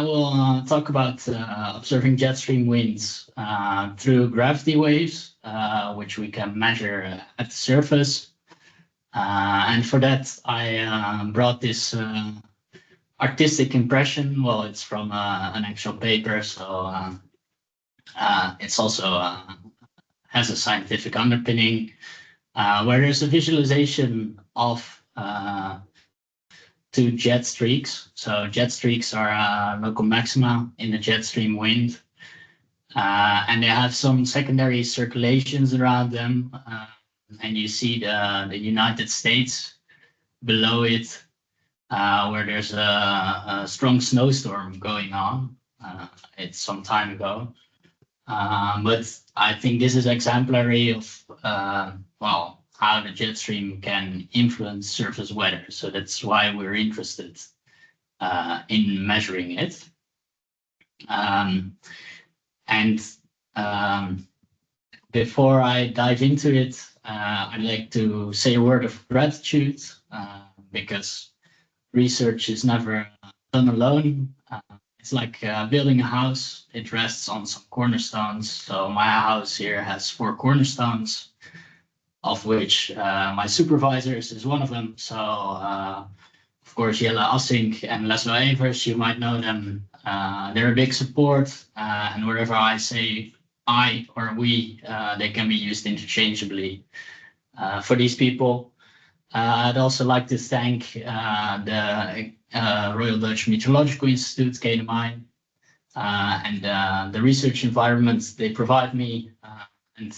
I will talk about observing jet stream winds through gravity waves, which we can measure at the surface. And for that, I brought this artistic impression. Well, it's from an actual paper, so it's also has a scientific underpinning, where there's a visualization of two jet streaks. So jet streaks are local maxima in the jet stream wind, and they have some secondary circulations around them. And you see the United States below it, where there's a strong snowstorm going on. It's some time ago. But I think this is exemplary of, well, how the jet stream can influence surface weather. So that's why we're interested in measuring it. Before I dive into it, I'd like to say a word of gratitude, because research is never done alone. It's like building a house. It rests on some cornerstones. So my house here has 4 cornerstones, of which my supervisors is one of them. So, of course, Jelle Assink and Laszlo Evers, you might know them. They're a big support, and wherever I say I or we, they can be used interchangeably for these people. I'd also like to thank the Royal Dutch Meteorological Institute, KNMI, and the research environment they provide me. And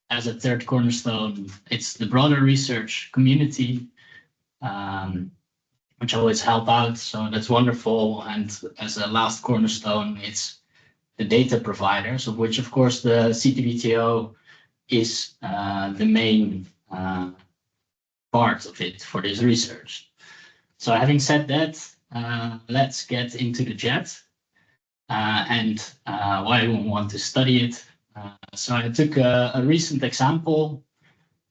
as a third cornerstone, it's the broader research community, which always help out. So that's wonderful. And as a last cornerstone, it's the data providers, of which, of course, the CTBTO is the main part of it for this research. So having said that, let's get into the jet and why we want to study it. So I took a recent example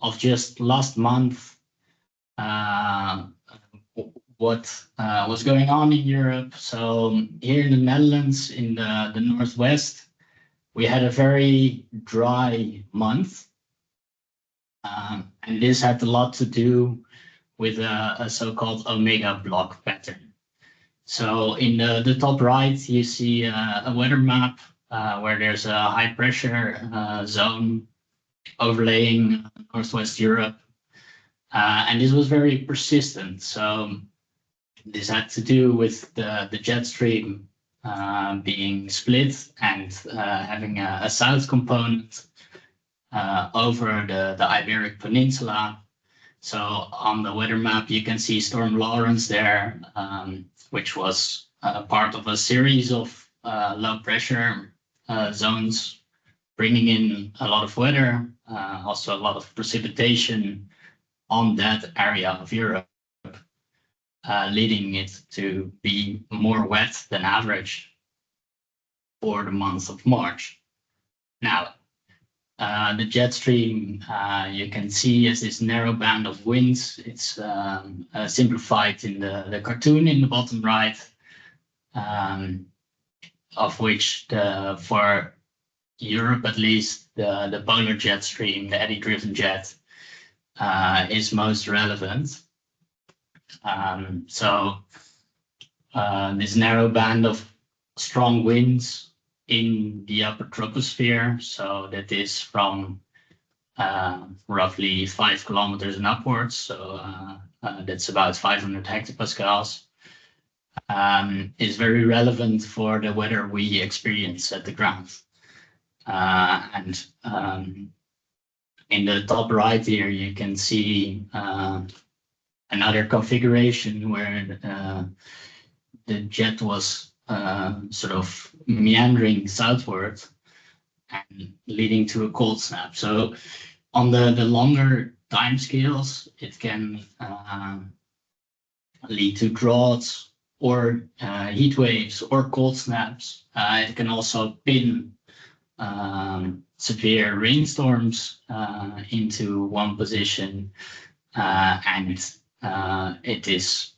of just last month, what was going on in Europe. So here in the Netherlands, in the northwest, we had a very dry month. And this had a lot to do with a so-called omega block pattern. So in the top right, you see a weather map where there's a high pressure zone overlaying Northwest Europe. And this was very persistent. So this had to do with the jet stream being split and having a south component over the Iberian Peninsula. So on the weather map, you can see Storm Lawrence there, which was part of a series of low pressure zones, bringing in a lot of weather, also a lot of precipitation on that area of Europe, leading it to be more wet than average for the month of March. Now, the jet stream you can see as this narrow band of winds. It's simplified in the cartoon in the bottom right, of which for Europe at least, the polar jet stream, the eddy-driven jet, is most relevant. So this narrow band of strong winds in the upper troposphere, so that is from roughly 5 kilometers and upwards, so that's about 500 hectopascals, is very relevant for the weather we experience at the ground. And in the top right here, you can see another configuration where the jet was sort of meandering southward and leading to a cold snap. So on the longer time scales, it can lead to droughts or heat waves or cold snaps. It can also pin severe rainstorms into one position, and it is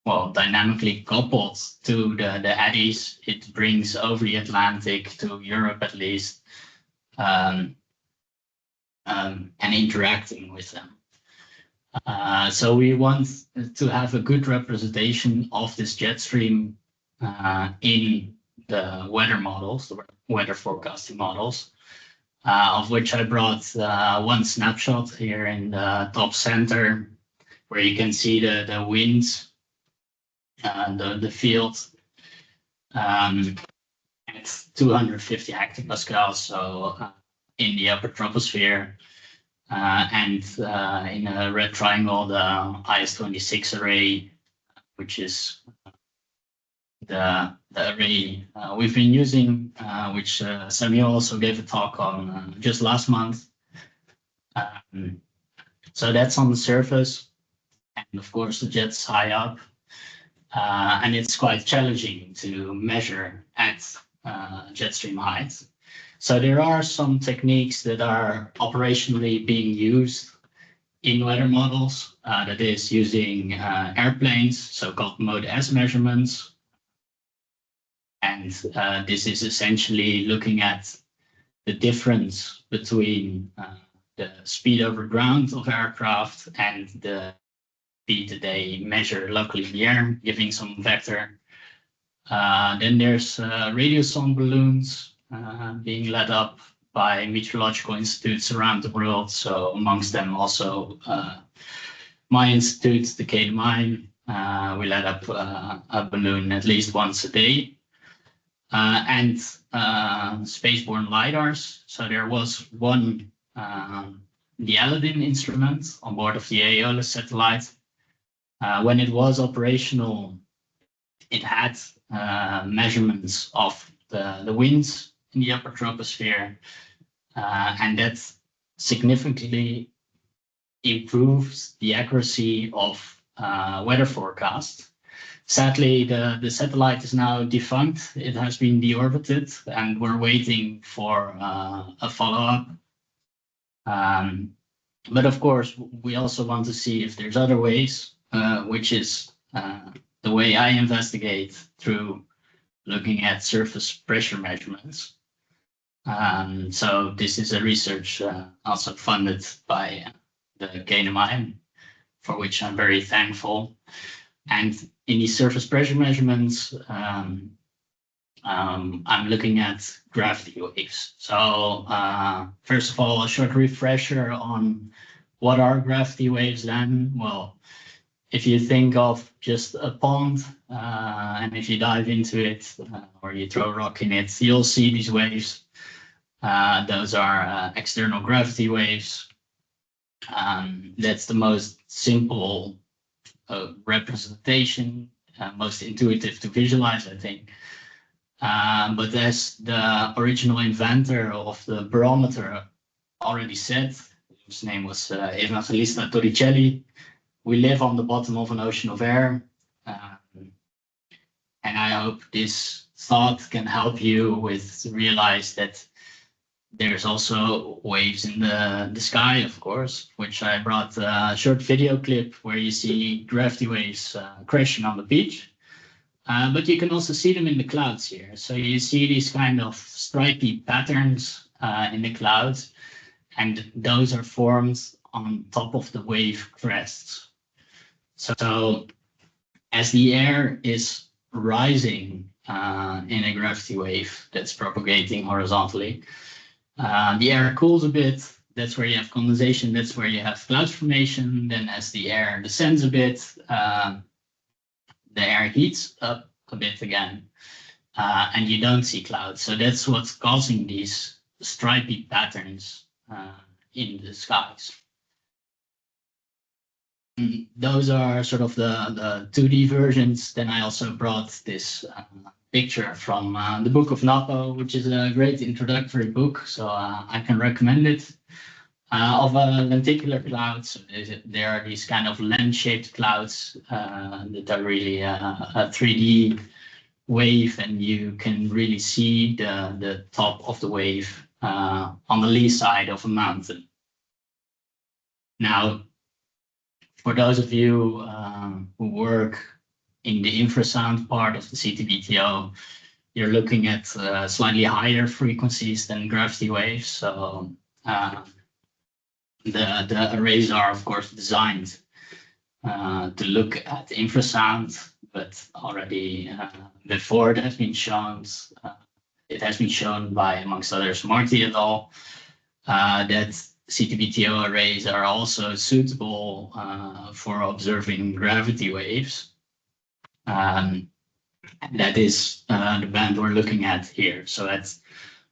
well, dynamically coupled to the eddies it brings over the Atlantic to Europe at least, and interacting with them. So we want to have a good representation of this jet stream in the weather models, the weather forecasting models, of which I brought one snapshot here in the top center, where you can see the winds, the field at 250 hectopascals, so in the upper troposphere, and in a red triangle, the IS-26 array, which is the array we've been using, which Samuel also gave a talk on just last month. So that's on the surface, and of course the jet's high up, and it's quite challenging to measure at jet stream height. So there are some techniques that are operationally being used in weather models, that is using airplanes, so-called mode S measurements. And this is essentially looking at the difference between the speed over ground of aircraft and the speed that they measure locally in the air, giving some vector. Then there's radiosonde balloons being led up by meteorological institutes around the world. So amongst them also my institute, the KNMI. We let up a balloon at least once a day. And spaceborne lidars. So there was one, the Aladdin instrument on board of the Aeolus satellite. When it was operational, it had measurements of the winds in the upper troposphere, and that significantly improves the accuracy of weather forecasts. Sadly, the satellite is now defunct. It has been deorbited, and we're waiting for a follow-up. But of course, we also want to see if there's other ways, which is the way I investigate through looking at surface pressure measurements. So this is a research also funded by the KNMI, for which I'm very thankful. And in these surface pressure measurements, I'm looking at gravity waves. So first of all, a short refresher on what are gravity waves then? Well, if you think of just a pond, and if you dive into it or you throw a rock in it, you'll see these waves. Those are external gravity waves. That's the most simple representation, most intuitive to visualize, I think. But as the original inventor of the barometer already said, his name was Evangelista Torricelli, we live on the bottom of an ocean of air. And I hope this thought can help you with realize that there's also waves in the sky, of course, which I brought a short video clip where you see gravity waves crashing on the beach. But you can also see them in the clouds here. So you see these kind of stripy patterns in the clouds, and those are formed on top of the wave crests. So as the air is rising in a gravity wave that's propagating horizontally, the air cools a bit. That's where you have condensation. That's where you have cloud formation. Then as the air descends a bit, the air heats up a bit again, and you don't see clouds. So that's what's causing these stripy patterns in the skies. Those are sort of the 2D versions. Then I also brought this picture from the Book of Napo, which is a great introductory book, so I can recommend it, of a lenticular cloud. So there are these kind of lens-shaped clouds that are really a 3D wave, and you can really see the top of the wave on the lee side of a mountain. Now, for those of you who work in the infrasound part of the CTBTO, you're looking at slightly higher frequencies than gravity waves. So the arrays are, of course, designed to look at infrasound, but already before it has been shown, it has been shown by, amongst others, Marty et al., that CTBTO arrays are also suitable for observing gravity waves. That is the band we're looking at here. So that's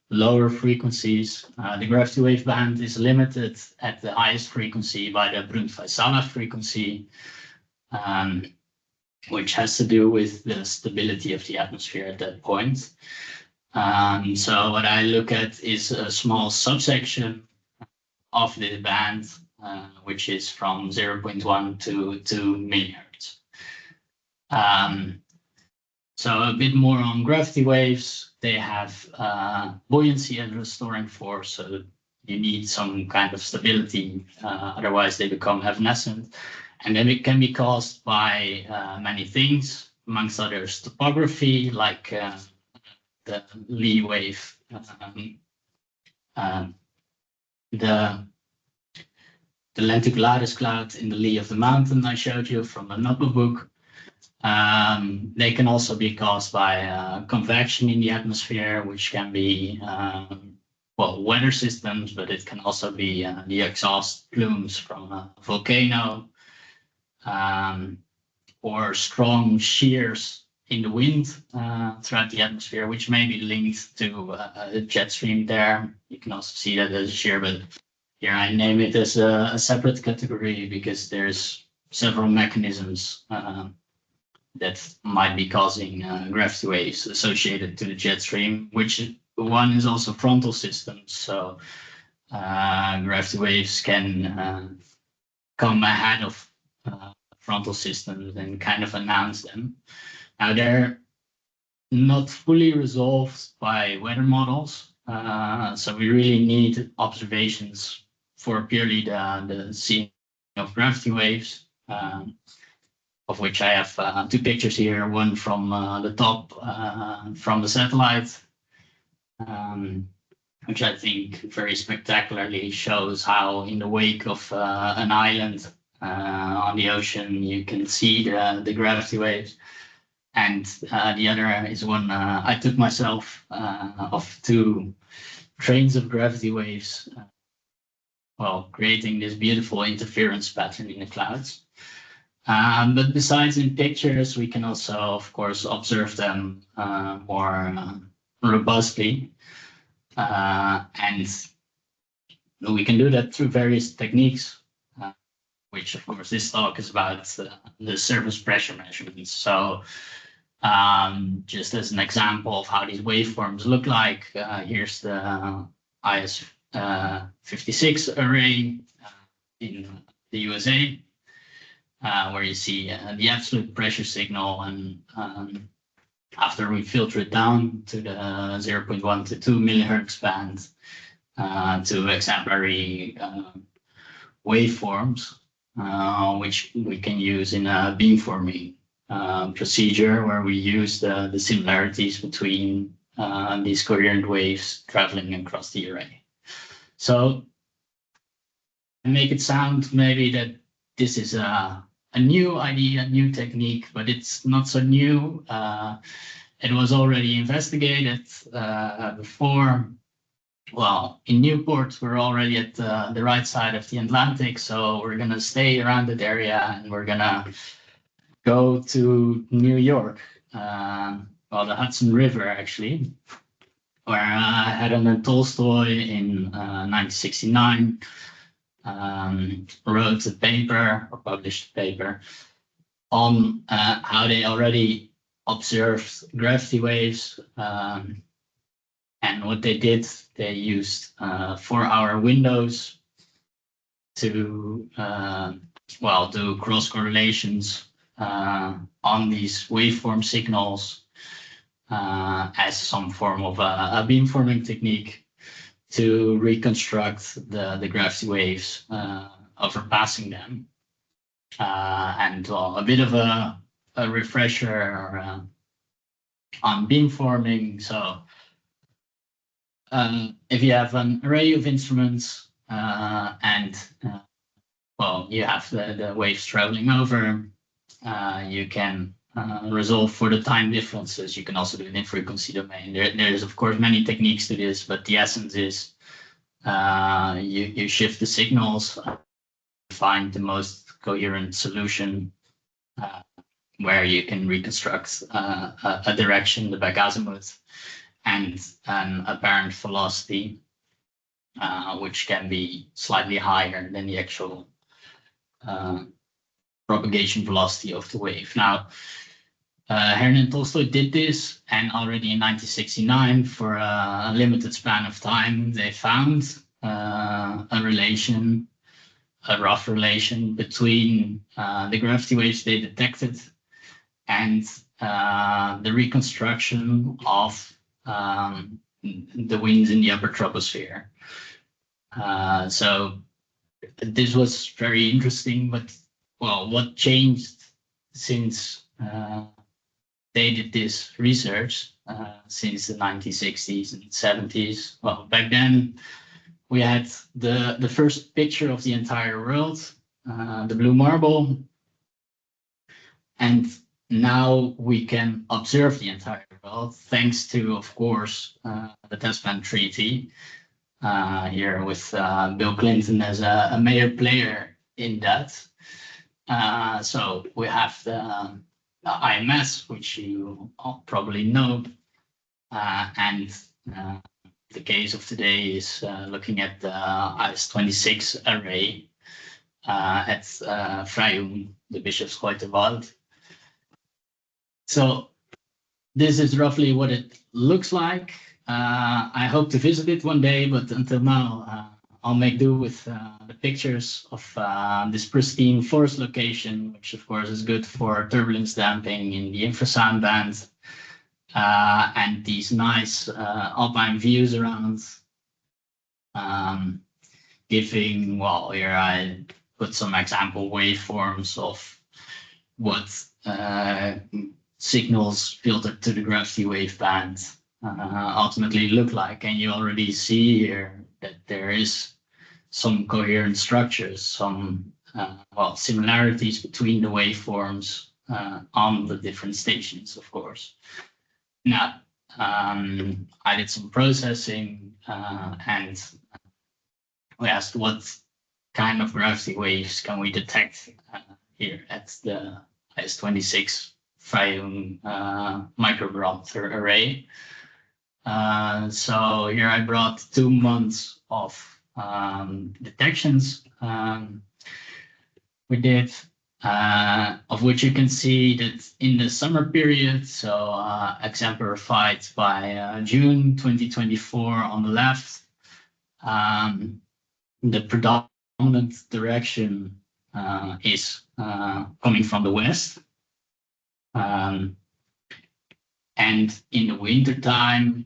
lower frequencies. The gravity wave band is limited at the highest frequency by the Brunt-Väisälä frequency, which has to do with the stability of the atmosphere at that point. So what I look at is a small subsection of the band, which is from 0.1 to 2 millihertz. So a bit more on gravity waves. They have buoyancy as a restoring force, so you need some kind of stability, otherwise they become evanescent. And then it can be caused by many things, amongst others topography, like the Lee wave, the lenticularis cloud in the lee of the mountain I showed you from the notebook. They can also be caused by convection in the atmosphere, which can be well, weather systems, but it can also be the exhaust plumes from a volcano, or strong shears in the wind throughout the atmosphere, which may be linked to a jet stream there. You can also see that as a shear, but here I name it as a separate category because there's several mechanisms that might be causing gravity waves associated to the jet stream, which one is also frontal systems. So gravity waves can come ahead of frontal systems and kind of announce them. Now they're not fully resolved by weather models, so we really need observations for purely the seeing of gravity waves, of which I have 2 pictures here, one from the top from the satellite, which I think very spectacularly shows how in the wake of an island on the ocean, you can see the gravity waves. And the other is one I took myself of 2 trains of gravity waves, well, creating this beautiful interference pattern in the clouds. But besides in pictures, we can also, of course, observe them more robustly. And we can do that through various techniques, which, of course, this talk is about the surface pressure measurements. So just as an example of how these waveforms look like, here's the IS-56 array in the USA, where you see the absolute pressure signal, and after we filter it down to the 0.1 to 2 millihertz band to exemplary waveforms, which we can use in a beamforming procedure where we use the similarities between these coherent waves traveling across the array. So I make it sound maybe that this is a new idea, a new technique, but it's not so new. It was already investigated before. Well, in Newport, we're already at the right side of the Atlantic, so we're going to stay around that area and we're going to go to New York, well, the Hudson River, actually, where Haddon and Tolstoy in 1969 wrote a paper, or published a paper, on how they already observed gravity waves. And what they did, they used 4-hour windows to, well, do cross correlations on these waveform signals as some form of a beamforming technique to reconstruct the gravity waves overpassing them. And well, a bit of a a refresher on beamforming. So if you have an array of instruments and well, you have the waves traveling over, you can resolve for the time differences. You can also do it in frequency domain. There's of course many techniques to this, but the essence is you shift the signals, find the most coherent solution where you can reconstruct a direction, the back azimuth, and an apparent velocity, which can be slightly higher than the actual propagation velocity of the wave. Now, Heron and Tolstoy did this, and already in 1969, for a limited span of time, they found a relation, a rough relation between the gravity waves they detected and the reconstruction of the winds in the upper troposphere. So this was very interesting, but well, what changed since they did this research since the 1960s and 70s? Well, back then we had the first picture of the entire world, the blue marble, and now we can observe the entire world thanks to, of course, the Tasman Treaty, here with Bill Clinton as a major player in that. So we have the IMS, which you all probably know, and the case of today is looking at the IS-26 array at Freyung, the Bischofsgreuterwald. So this is roughly what it looks like. I hope to visit it one day, but until now, I'll make do with the pictures of this pristine forest location, which of course is good for turbulence damping in the infrasound band, and these nice alpine views around, giving, well, here I put some example waveforms of what signals filtered to the gravity wave band ultimately look like. And you already see here that there is some coherent structures, some well, similarities between the waveforms on the different stations, of course. Now, I did some processing and we asked what kind of gravity waves can we detect here at the IS-26 Freyung microbarometer array. So here I brought 2 months of detections we did, of which you can see that in the summer period, so exemplified by June 2024 on the left, the predominant direction is coming from the west. And in the winter time,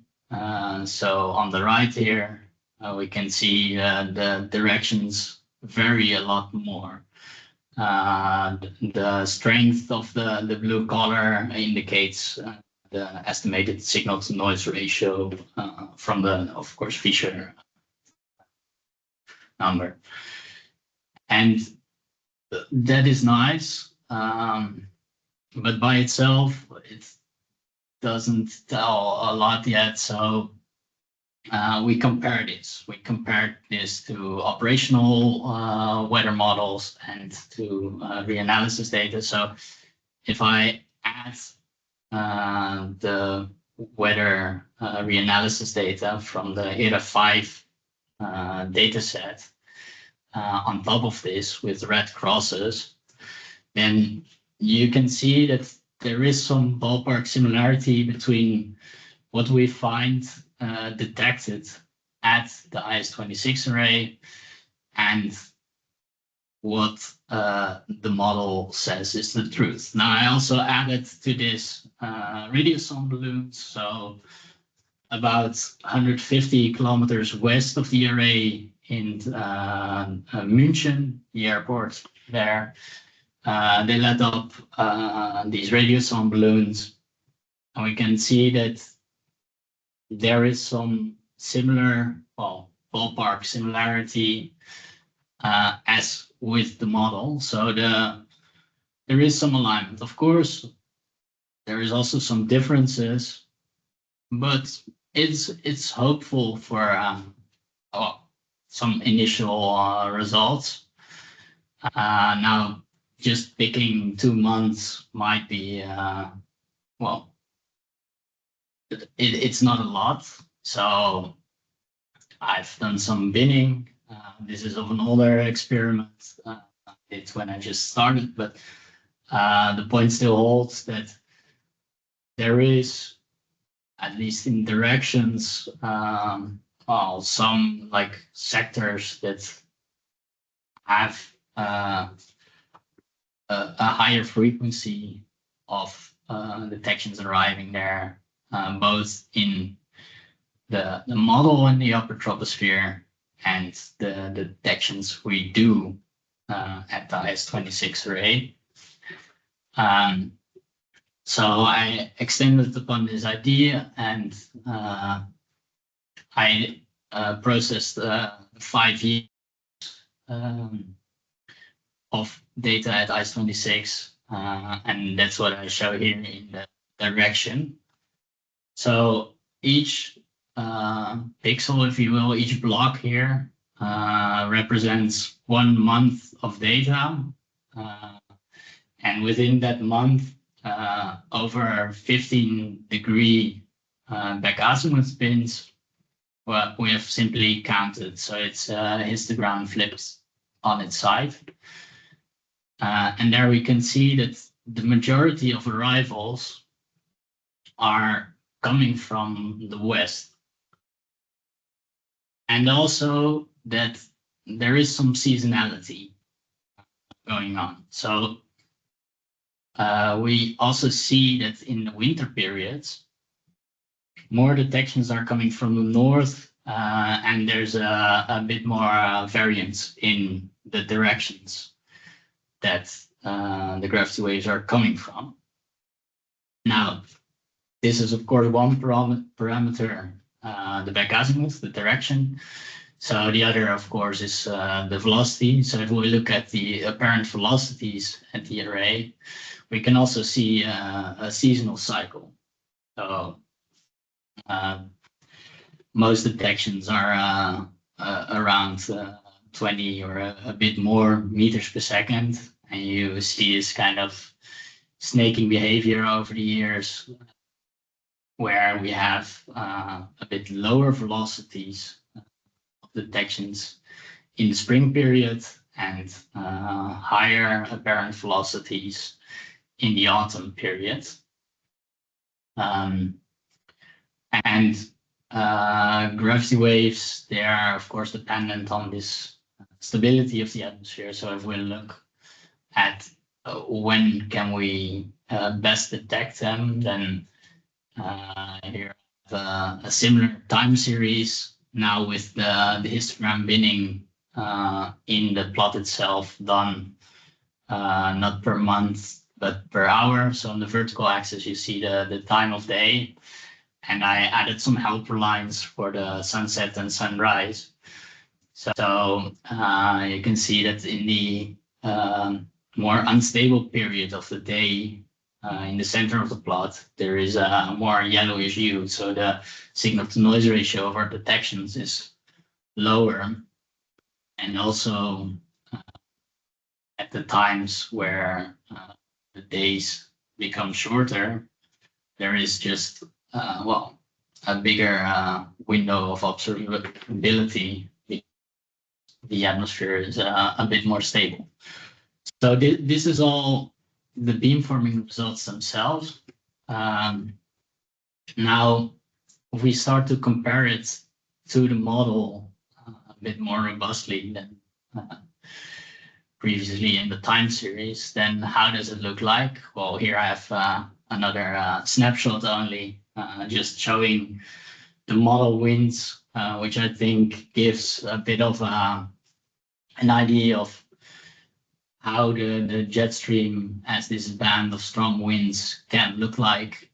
so on the right here, we can see the directions vary a lot more. The strength of the blue color indicates the estimated signal to noise ratio from the, of course, Fisher number. And that is nice. But by itself, it doesn't tell a lot yet. So we compared this. We compared this to operational weather models and to reanalysis data. So if I add the weather reanalysis data from the ERA 5 data set on top of this with red crosses, then you can see that there is some ballpark similarity between what we find detected at the IS-26 array and what the model says is the truth. Now, I also added to this radiosonde balloons, so about 150 kilometers west of the array in München, the airport there. they let up these radiosonde balloons, and we can see that there is some similar, well, ballpark similarity as with the model. So there is some alignment. Of course, there is also some differences, but it's hopeful for some initial results. Now, just picking 2 months might be, well, it's not a lot. So I've done some binning. This is of an older experiment. It's when I just started, but the point still holds that there is, at least in directions, well, some like sectors that have a higher frequency of detections arriving there, both in the model in the upper troposphere and the detections we do at the IS-26 array. So I extended upon this idea, and I processed 5 years of data at IS-26, and that's what I show here in the direction. So each pixel, if you will, each block here represents 1 month of data, and within that month, over 15-degree back-azimuth spins, well, we have simply counted. So it's histogram flipped on its side. And there we can see that the majority of arrivals are coming from the west. And also that there is some seasonality going on. So we also see that in the winter periods, more detections are coming from the north, and there's a bit more variance in the directions that the gravity waves are coming from. Now, this is of course one parameter, the back-azimuth, the direction. So the other, of course, is the velocity. So if we look at the apparent velocities at the array, we can also see a seasonal cycle. So most detections are around 20 or a bit more meters per second. And you see this kind of snaking behavior over the years where we have a bit lower velocities of detections in the spring period and higher apparent velocities in the autumn period. And gravity waves, they are of course dependent on this stability of the atmosphere. So if we look at when can we best detect them, then here a similar time series now with the histogram binning in the plot itself done not per month but per hour. So on the vertical axis you see the time of day, and I added some helper lines for the sunset and sunrise. So you can see that in the more unstable period of the day, in the center of the plot, there is a more yellowish hue. So the signal to noise ratio of our detections is lower. And also at the times where the days become shorter, there is just, well, a bigger window of observability. The atmosphere is a bit more stable. So this is all the beamforming results themselves. Now, if we start to compare it to the model a bit more robustly than previously in the time series, then how does it look like? Well, here I have another snapshot only, just showing the model winds, which I think gives a bit of an idea of how the jet stream as this band of strong winds can look like,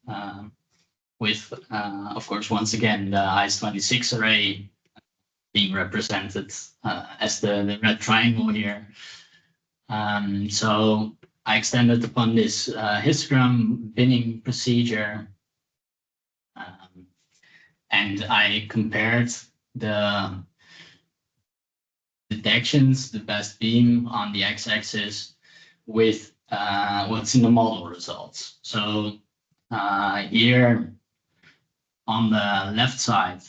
with, of course, once again, the ICE-26 array being represented as the red triangle here. So I extended upon this histogram binning procedure, and I compared the detections, the best beam on the x-axis, with what's in the model results. So here on the left side,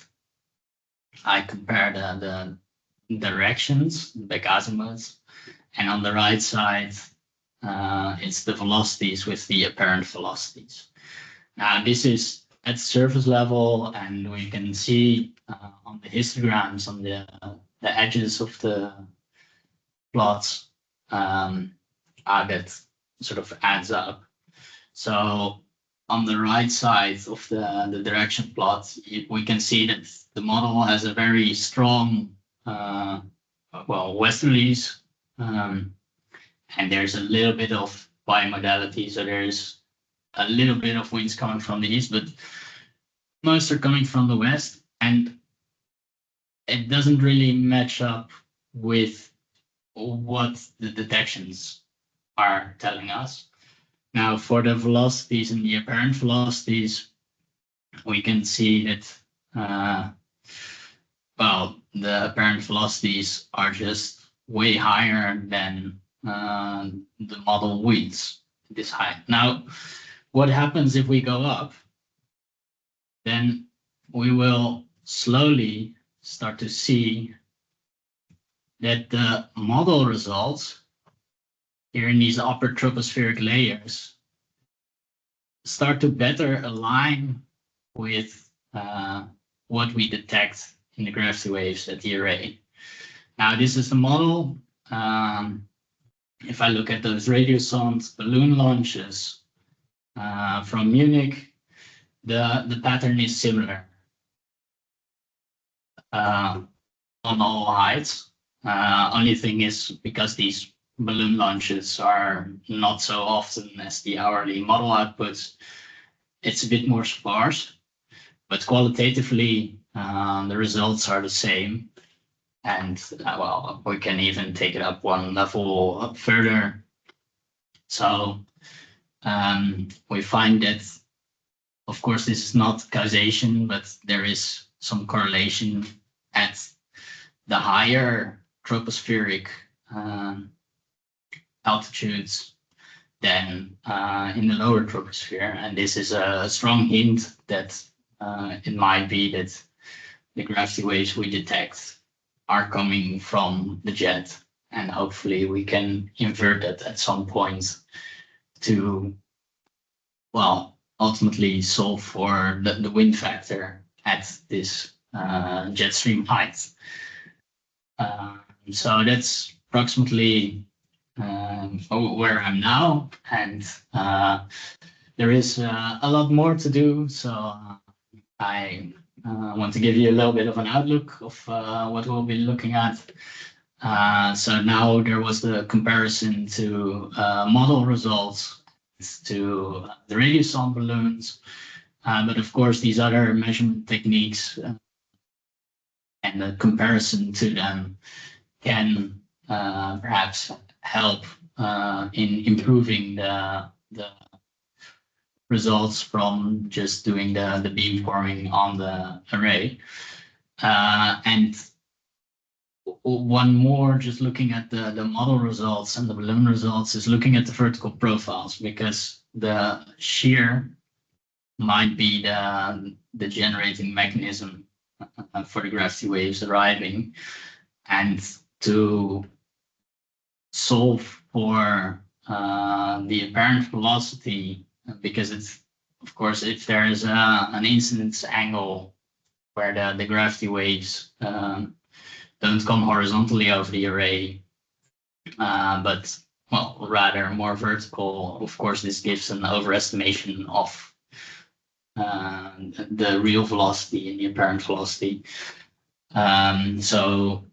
I compare the directions, the back azimuths, and on the right side, it's the velocities with the apparent velocities. Now, this is at surface level, and we can see on the histograms on the edges of the plots how that sort of adds up. So on the right side of the direction plot, we can see that the model has a very strong, westerlies, and there's a little bit of bimodality. So there's a little bit of winds coming from the east, but most are coming from the west, and it doesn't really match up with what the detections are telling us. Now, for the velocities and the apparent velocities, we can see that, the apparent velocities are just way higher than the model winds this height. Now, what happens if we go up? Then we will slowly start to see that the model results here in these upper tropospheric layers start to better align with what we detect in the gravity waves at the array. Now, this is the model. If I look at those radiosonde balloon launches from Munich, the pattern is similar on all heights. Only thing is, because these balloon launches are not so often as the hourly model outputs, it's a bit more sparse, but qualitatively the results are the same. And we can even take it up one level up further. So we find that, of course, this is not causation, but there is some correlation at the higher tropospheric altitudes than in the lower troposphere. And this is a strong hint that it might be that the gravity waves we detect are coming from the jet, and hopefully we can invert that at some point to, ultimately solve for the wind factor at this jet stream height. So that's approximately where I'm now, and there is a lot more to do. So I want to give you a little bit of an outlook of what we'll be looking at. So now there was the comparison to model results to the radiosonde balloons, but of course these other measurement techniques and the comparison to them can perhaps help in improving the results from just doing the beamforming on the array. And one more, just looking at the model results and the balloon results, is looking at the vertical profiles, because the shear might be the generating mechanism for the gravity waves arriving. And to solve for the apparent velocity, because it's, of course, if there is an incidence angle where the gravity waves don't come horizontally over the array, but rather more vertical, of course, this gives an overestimation of the real velocity and the apparent velocity. So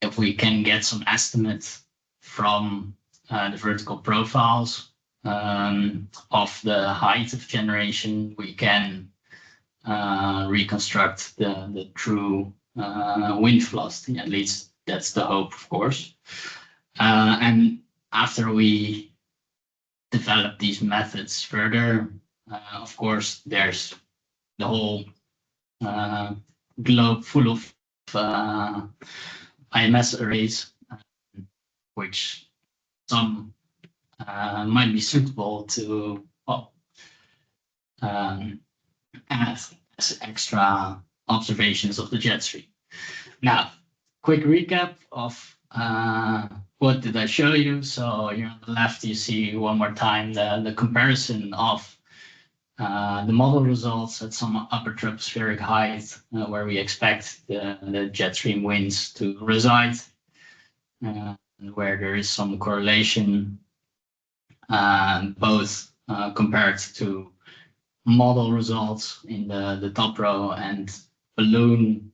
if we can get some estimates from the vertical profiles of the height of generation, we can reconstruct the true wind velocity. At least that's the hope, of course. And after we develop these methods further, of course, there's the whole globe full of IMS arrays, which some might be suitable to add as extra observations of the jet stream. Now, quick recap of what did I show you? So here on the left, you see one more time the comparison of the model results at some upper tropospheric height where we expect the jet stream winds to reside, where there is some correlation both compared to model results in the top row and balloon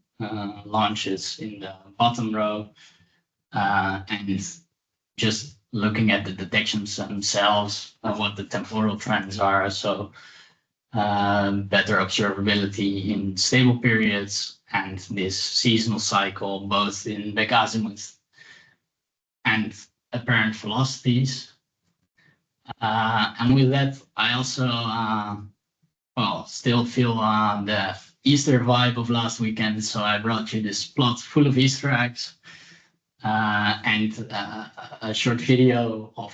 launches in the bottom row, and just looking at the detections themselves of what the temporal trends are. So better observability in stable periods and this seasonal cycle, both in back azimuth and apparent velocities. And with that, I also still feel the Easter vibe of last weekend. So I brought you this plot full of Easter eggs and a short video of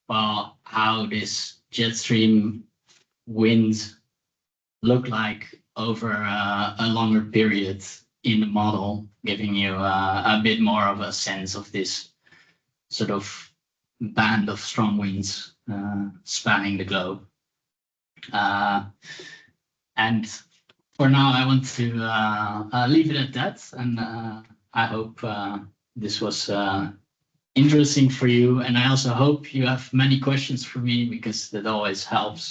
how this jet stream winds look like over a longer period in the model, giving you a bit more of a sense of this sort of band of strong winds spanning the globe. And for now, I want to leave it at that. And I hope this was interesting for you. And I also hope you have many questions for me, because that always helps.